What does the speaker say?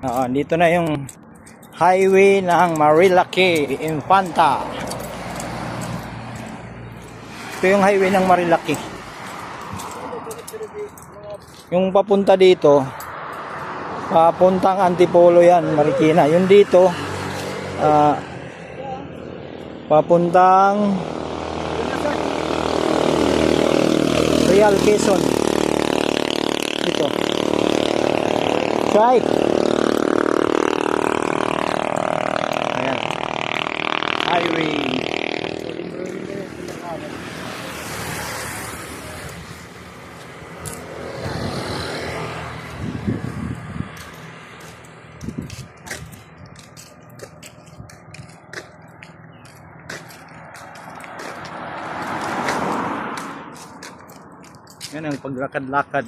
Dito na yung highway ng Marilaki, Infanta. Ito yung highway ng Marilaki. Yung papunta dito, papuntang Antipolo yan, Marikina. Yung dito, papuntang Real, Quezon. Dito. Right. Ayan. Highway. Yan ang paglakad-lakad.